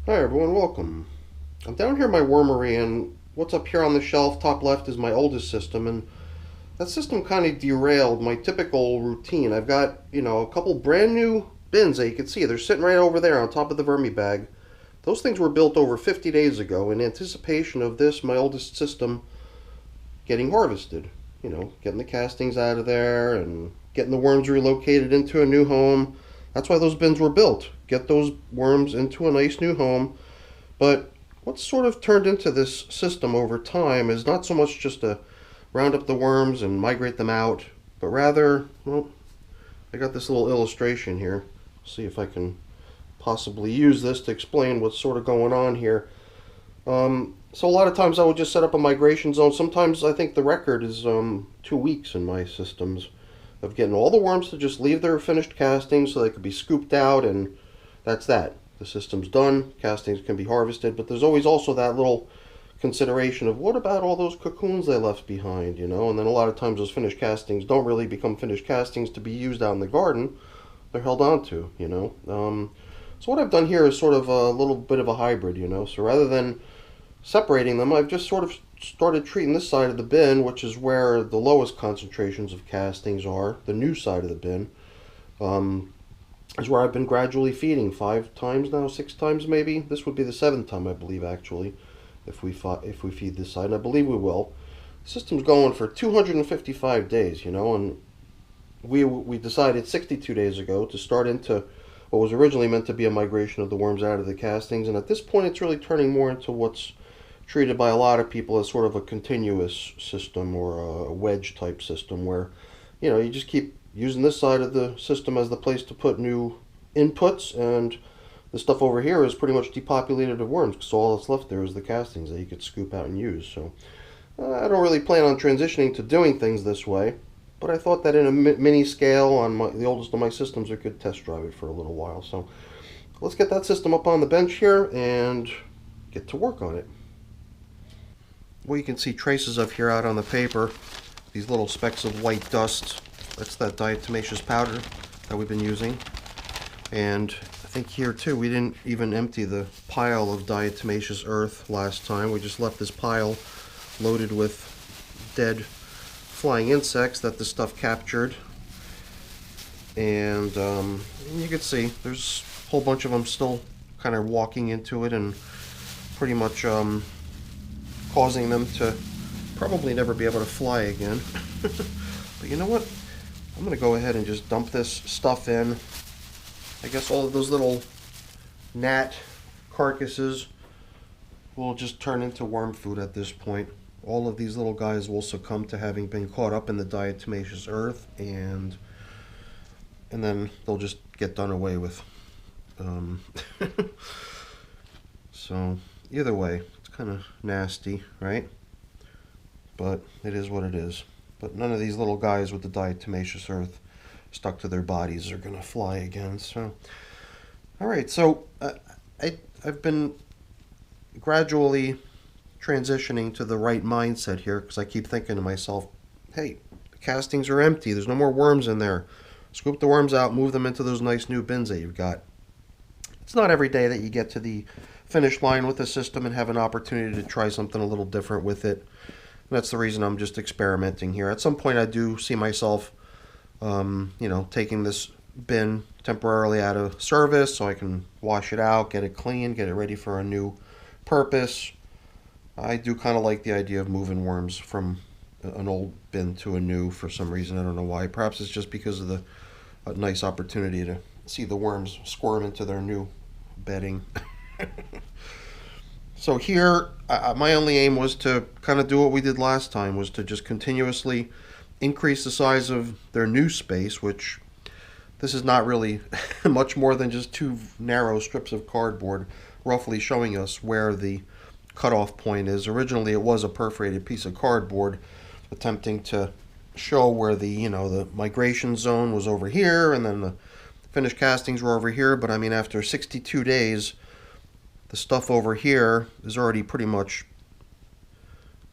Hi everyone, welcome. I'm down here in my wormery, and what's up here on the shelf, top left, is my oldest system, and that system kind of derailed my typical routine. I've got, a couple brand new bins that you can see. They're sitting right over there on top of the vermibag. Those things were built over 50 days ago in anticipation of this, my oldest system, getting harvested. Getting the castings out of there and getting the worms relocated into a new home. That's why those bins were built. Get those worms into a nice new home. But what's sort of turned into this system over time is not so much just to round up the worms and migrate them out, but rather, well, I got this little illustration here. See if I can possibly use this to explain what's sort of going on here. So a lot of times I would just set up a migration zone. Sometimes I think the record is 2 weeks in my systems of getting all the worms to just leave their finished castings so they could be scooped out, and that's that. The system's done, castings can be harvested, but there's always also that little consideration of what about all those cocoons they left behind, and then a lot of times those finished castings don't really become finished castings to be used out in the garden. They're held on to. So what I've done here is sort of a little bit of a hybrid, so rather than separating them, I've just sort of started treating this side of the bin, which is where the lowest concentrations of castings are, the new side of the bin, is where I've been gradually feeding 5 times now, 6 times maybe. This would be the 7th time, I believe, actually, if we feed this side, and I believe we will. The system's going for 255 days, and we decided 62 days ago to start into what was originally meant to be a migration of the worms out of the castings, and at this point it's really turning more into what's treated by a lot of people as sort of a continuous system or a wedge type system where you just keep using this side of the system as the place to put new inputs, and the stuff over here is pretty much depopulated of worms because all that's left there is the castings that you could scoop out and use. So I don't really plan on transitioning to doing things this way, but I thought that in a mini scale on the oldest of my systems I could test drive it for a little while. So let's get that system up on the bench here and get to work on it. What you can see traces of here out on the paper, these little specks of white dust, that's that diatomaceous powder that we've been using. And I think here too, we didn't even empty the pile of diatomaceous earth last time. We just left this pile loaded with dead flying insects that the stuff captured. And you can see there's a whole bunch of them still kind of walking into it and pretty much causing them to probably never be able to fly again. But you know what? I'm going to go ahead and just dump this stuff in. I guess all of those little gnat carcasses will just turn into worm food at this point. All of these little guys will succumb to having been caught up in the diatomaceous earth, and then they'll just get done away with. So either way, it's kind of nasty, right? But it is what it is. But none of these little guys with the diatomaceous earth stuck to their bodies are going to fly again. So, all right. So I've been gradually transitioning to the right mindset here because I keep thinking to myself, hey, the castings are empty. There's no more worms in there. Scoop the worms out, move them into those nice new bins that you've got. It's not every day that you get to the finish line with the system and have an opportunity to try something a little different with it. And that's the reason I'm just experimenting here. At some point I do see myself taking this bin temporarily out of service so I can wash it out, get it clean, get it ready for a new purpose. I do kind of like the idea of moving worms from an old bin to a new for some reason. I don't know why. Perhaps it's just because of the nice opportunity to see the worms squirm into their new bedding. So here, my only aim was to kind of do what we did last time, was to just continuously increase the size of their new space, which this is not really much more than just 2 narrow strips of cardboard roughly showing us where the cutoff point is. Originally it was a perforated piece of cardboard attempting to show where the migration zone was over here and then the finished castings were over here, but I mean after 62 days the stuff over here is already pretty much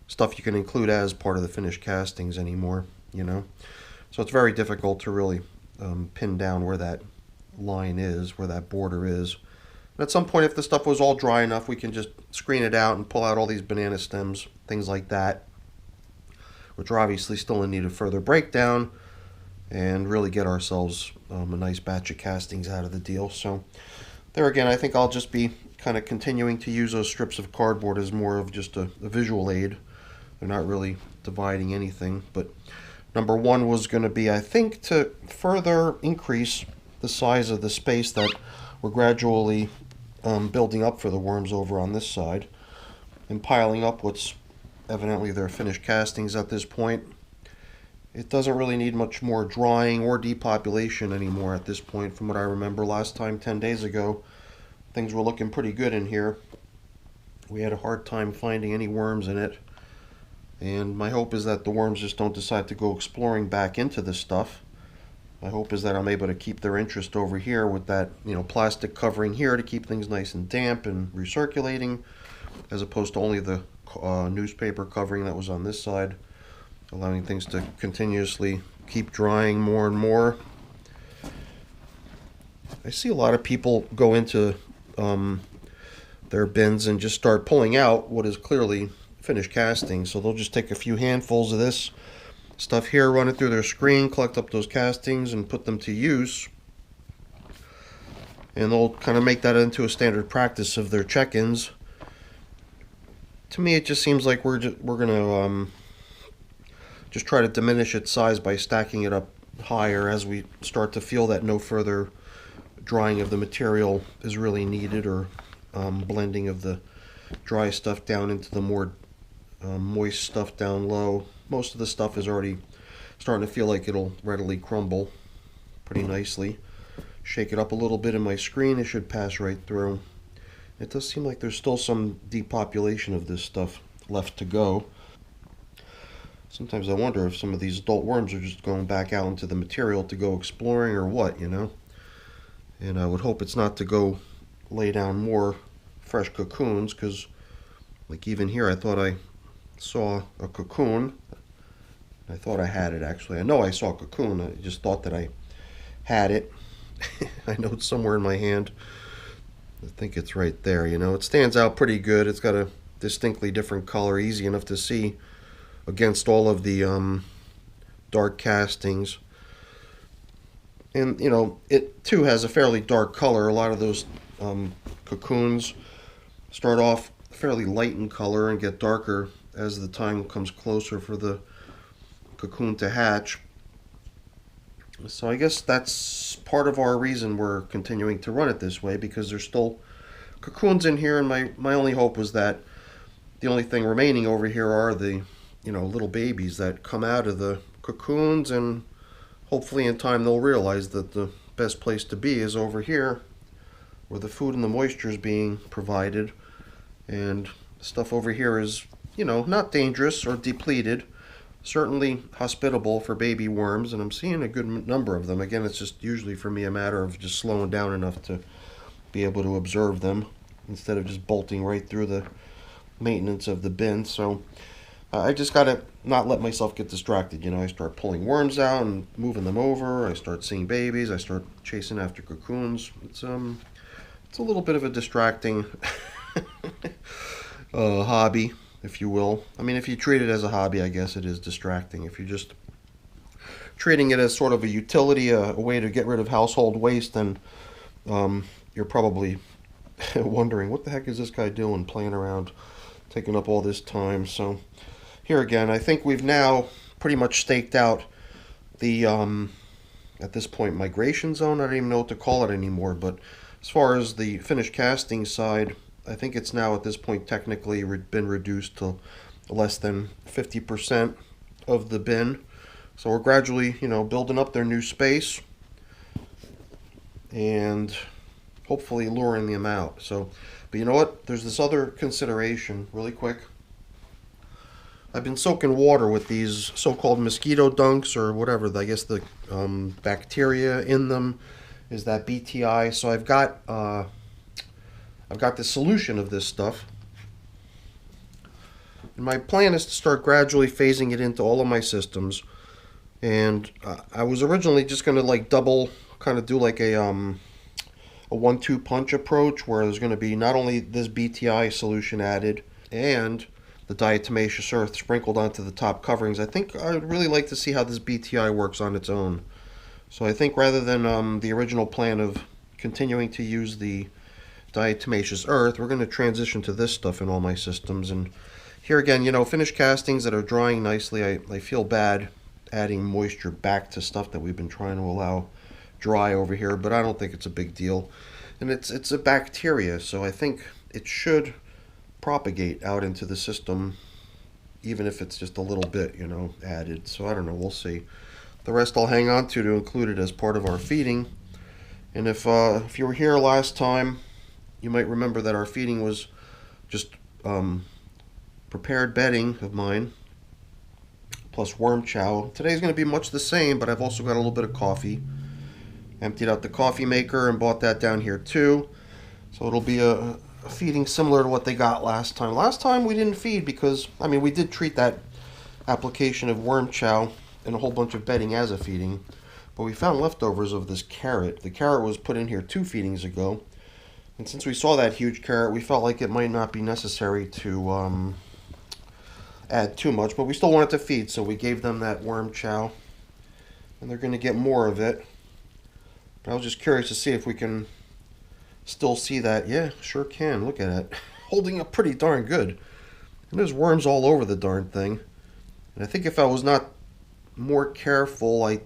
stuff you can include as part of the finished castings anymore, So it's very difficult to really pin down where that line is, where that border is. And at some point, if the stuff was all dry enough, we can just screen it out and pull out all these banana stems, things like that, which are obviously still in need of further breakdown, and really get ourselves a nice batch of castings out of the deal. So there again, I think I'll just be kind of continuing to use those strips of cardboard as more of just a visual aid. They're not really dividing anything, but number one was going to be, I think, to further increase the size of the space that we're gradually building up for the worms over on this side, and piling up what's evidently their finished castings at this point. It doesn't really need much more drying or depopulation anymore at this point. From what I remember last time, 10 days ago, things were looking pretty good in here. We had a hard time finding any worms in it, and my hope is that the worms just don't decide to go exploring back into this stuff. My hope is that I'm able to keep their interest over here with that, plastic covering here to keep things nice and damp and recirculating, as opposed to only the newspaper covering that was on this side, allowing things to continuously keep drying more and more. I see a lot of people go into their bins and just start pulling out what is clearly finished casting. So they'll just take a few handfuls of this stuff here, run it through their screen, collect up those castings, and put them to use. And they'll kind of make that into a standard practice of their check-ins. To me, it just seems like we're gonna just try to diminish its size by stacking it up higher as we start to feel that no further drying of the material is really needed, or blending of the dry stuff down into the more moist stuff down low. Most of the stuff is already starting to feel like it'll readily crumble pretty nicely. Shake it up a little bit in my screen, it should pass right through. It does seem like there's still some depopulation of this stuff left to go. Sometimes I wonder if some of these adult worms are just going back out into the material to go exploring or what, And I would hope it's not to go lay down more fresh cocoons, because like even here I thought I saw a cocoon. I thought I had it, actually. I know I saw a cocoon. I just thought that I had it. I know it's somewhere in my hand. I think it's right there. It stands out pretty good. It's got a distinctly different color, easy enough to see against all of the dark castings. And it too has a fairly dark color. A lot of those cocoons start off fairly light in color and get darker as the time comes closer for the cocoon to hatch. So I guess that's part of our reason we're continuing to run it this way, because there's still cocoons in here, and my only hope was that the only thing remaining over here are the little babies that come out of the cocoons, and hopefully in time they'll realize that the best place to be is over here, where the food and the moisture is being provided, and stuff over here is not dangerous or depleted, certainly hospitable for baby worms, and I'm seeing a good number of them. Again, it's just usually for me a matter of just slowing down enough to be able to observe them instead of just bolting right through the maintenance of the bin. So I just gotta not let myself get distracted. I start pulling worms out and moving them over. I start seeing babies. I start chasing after cocoons. It's a little bit of a distracting hobby, if you will. I mean, if you treat it as a hobby, I guess it is distracting. If you're just treating it as sort of a utility, a way to get rid of household waste, then you're probably wondering, what the heck is this guy doing, playing around, taking up all this time? So here again, I think we've now pretty much staked out the, at this point, migration zone. I don't even know what to call it anymore, but as far as the finished casting side, I think it's now at this point technically been reduced to less than 50% of the bin. So we're gradually, building up their new space and hopefully luring them out. So, but you know what? There's this other consideration, really quick. I've been soaking water with these so-called mosquito dunks, or whatever. I guess the bacteria in them is that BTI. So I've got the solution of this stuff. And my plan is to start gradually phasing it into all of my systems. And I was originally just going to double, kind of do like a a 1-2 punch approach where there's going to be not only this BTI solution added and the diatomaceous earth sprinkled onto the top coverings. I think I'd really like to see how this BTI works on its own. So I think rather than the original plan of continuing to use the diatomaceous earth, we're going to transition to this stuff in all my systems. And here again, you know, finished castings that are drying nicely, I feel bad adding moisture back to stuff that we've been trying to allow dry over here, but I don't think it's a big deal. And it's a bacteria, so I think it should propagate out into the system, even if it's just a little bit, you know, added. So I don't know, we'll see. The rest I'll hang on to include it as part of our feeding. And if you were here last time, you might remember that our feeding was just prepared bedding of mine plus worm chow. Today's going to be much the same, but I've also got a little bit of coffee. Emptied out the coffee maker and bought that down here too. So it'll be a feeding similar to what they got last time. Last time we didn't feed because, I mean, we did treat that application of worm chow and a whole bunch of bedding as a feeding, but we found leftovers of this carrot. The carrot was put in here 2 feedings ago, and since we saw that huge carrot, we felt like it might not be necessary to add too much, but we still wanted to feed, so we gave them that worm chow, and they're going to get more of it. But I was just curious to see if we can still see that. Yeah, sure can. Look at it. Holding up pretty darn good. And there's worms all over the darn thing. And I think if I was not more careful, I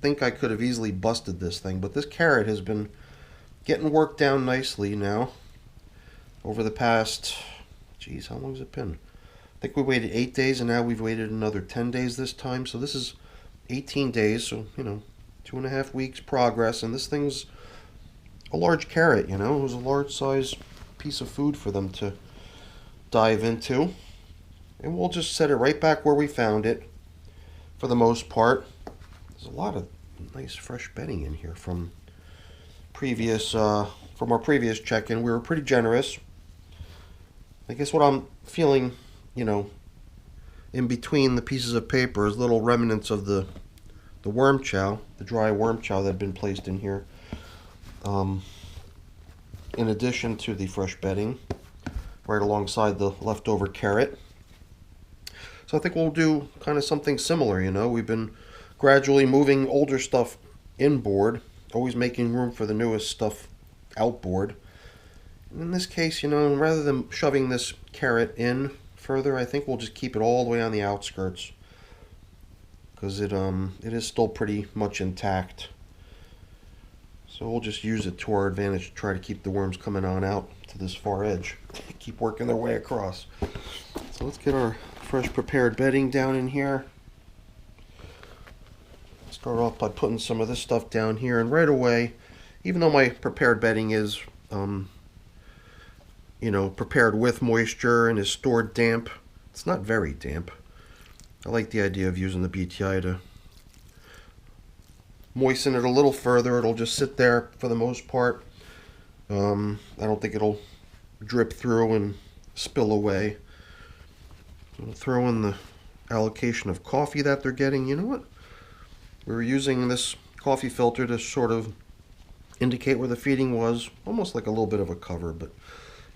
think I could have easily busted this thing. But this carrot has been getting worked down nicely now over the past, geez, how long has it been? I think we waited 8 days, and now we've waited another 10 days this time. So this is 18 days, so, you know, 2.5 weeks progress. And this thing's a large carrot, you know. It was a large size piece of food for them to dive into. And we'll just set it right back where we found it for the most part. There's a lot of nice fresh bedding in here from our previous check-in. We were pretty generous. I guess what I'm feeling, you know, in between the pieces of paper is little remnants of the worm chow, the dry worm chow that had been placed in here. In addition to the fresh bedding, right alongside the leftover carrot. So I think we'll do kind of something similar, you know. We've been gradually moving older stuff inboard, always making room for the newest stuff outboard. In this case, you know, rather than shoving this carrot in further, I think we'll just keep it all the way on the outskirts, because it is still pretty much intact. So we'll just use it to our advantage to try to keep the worms coming on out to this far edge. Keep working their way across. So let's get our fresh prepared bedding down in here. Start off by putting some of this stuff down here, and right away, even though my prepared bedding is you know, prepared with moisture and is stored damp, it's not very damp. I like the idea of using the BTI to moisten it a little further. It'll just sit there for the most part. I don't think it'll drip through and spill away. We'll throw in the allocation of coffee that they're getting. You know what? We were using this coffee filter to sort of indicate where the feeding was, almost like a little bit of a cover, but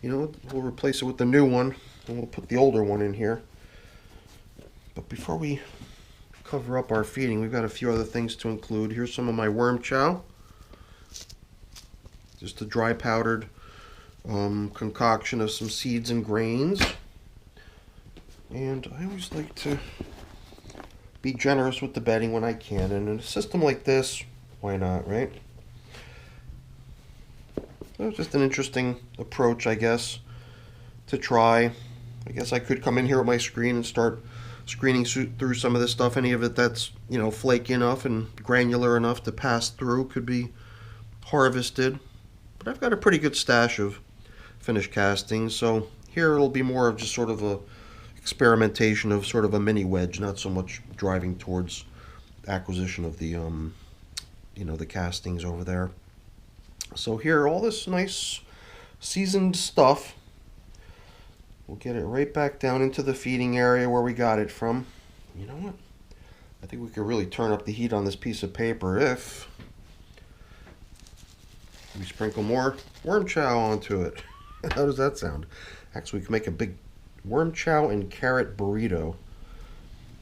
you know, we'll replace it with the new one, and we'll put the older one in here. But before we cover up our feeding, we've got a few other things to include. Here's some of my worm chow. Just a dry powdered concoction of some seeds and grains. And I always like to be generous with the bedding when I can. And in a system like this, why not, right? So it's just an interesting approach, I guess, to try. I guess I could come in here with my screen and start screening through some of this stuff. Any of it that's, you know, flaky enough and granular enough to pass through could be harvested. But I've got a pretty good stash of finished castings, so here it'll be more of just sort of a experimentation of sort of a mini wedge, not so much driving towards acquisition of the you know, the castings over there. So here, all this nice seasoned stuff, we'll get it right back down into the feeding area where we got it from. You know what? I think we could really turn up the heat on this piece of paper if We sprinkle more worm chow onto it. How does that sound? Actually, we can make a big worm chow and carrot burrito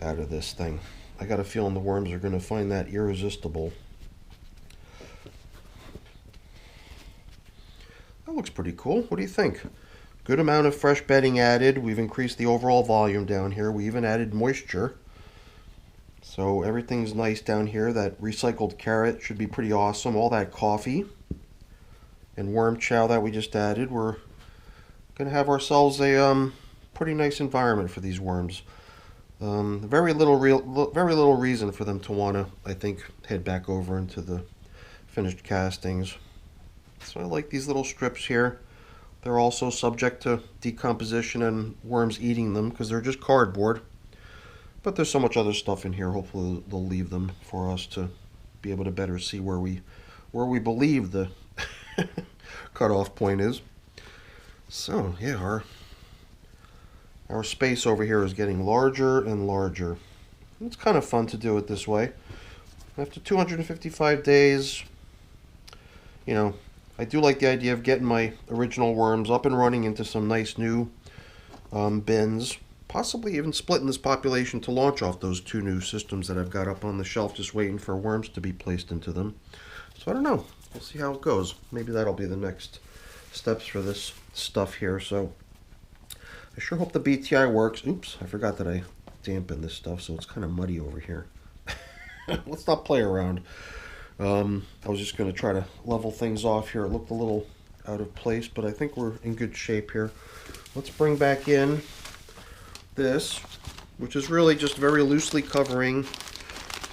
out of this thing. I got a feeling the worms are going to find that irresistible. That looks pretty cool. What do you think? Good amount of fresh bedding added. We've increased the overall volume down here. We even added moisture. So everything's nice down here. That recycled carrot should be pretty awesome. All that coffee and worm chow that we just added. We're going to have ourselves a pretty nice environment for these worms. Very little reason for them to want to, I think, head back over into the finished castings. So I like these little strips here. They're also subject to decomposition and worms eating them because they're just cardboard. But there's so much other stuff in here. Hopefully they'll leave them for us to be able to better see where we believe the cutoff point is. So yeah, our space over here is getting larger and larger. It's kind of fun to do it this way. After 255 days, you know, I do like the idea of getting my original worms up and running into some nice new bins. Possibly even splitting this population to launch off those 2 new systems that I've got up on the shelf just waiting for worms to be placed into them. So I don't know. We'll see how it goes. Maybe that'll be the next steps for this stuff here. So I sure hope the BTI works. Oops, I forgot that I dampened this stuff, so it's kind of muddy over here. Let's not play around. I was just going to try to level things off here. It looked a little out of place, but I think we're in good shape here. Let's bring back in this, which is really just very loosely covering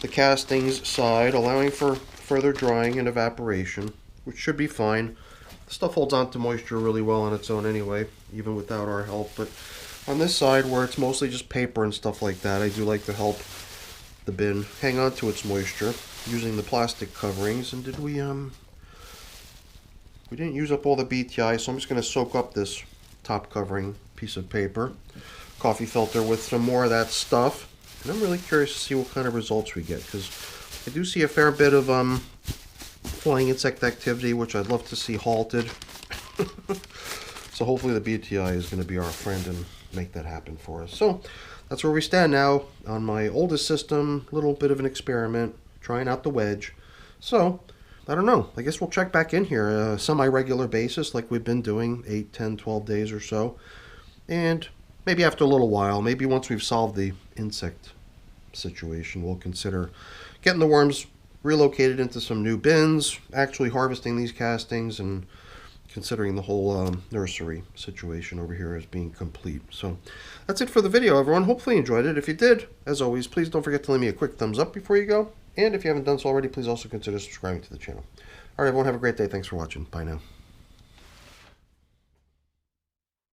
the castings side, allowing for further drying and evaporation, which should be fine. The stuff holds on to moisture really well on its own anyway, even without our help. But on this side, where it's mostly just paper and stuff like that, I do like to help the bin hang on to its moisture using the plastic coverings. And we didn't use up all the BTI, so I'm just going to soak up this top covering piece of paper, coffee filter, with some more of that stuff. And I'm really curious to see what kind of results we get, because I do see a fair bit of flying insect activity, which I'd love to see halted. So hopefully the BTI is going to be our friend and make that happen for us. So that's where we stand now on my oldest system. A little bit of an experiment, trying out the wedge. So I don't know. I guess we'll check back in here semi-regular basis like we've been doing, 8, 10, 12 days or so. And maybe after a little while, maybe once we've solved the insect situation, we'll consider getting the worms relocated into some new bins, actually harvesting these castings, and considering the whole nursery situation over here as being complete. So that's it for the video, everyone. Hopefully you enjoyed it. If you did, as always, please don't forget to leave me a quick thumbs up before you go. And if you haven't done so already, please also consider subscribing to the channel. All right, everyone, have a great day. Thanks for watching. Bye now.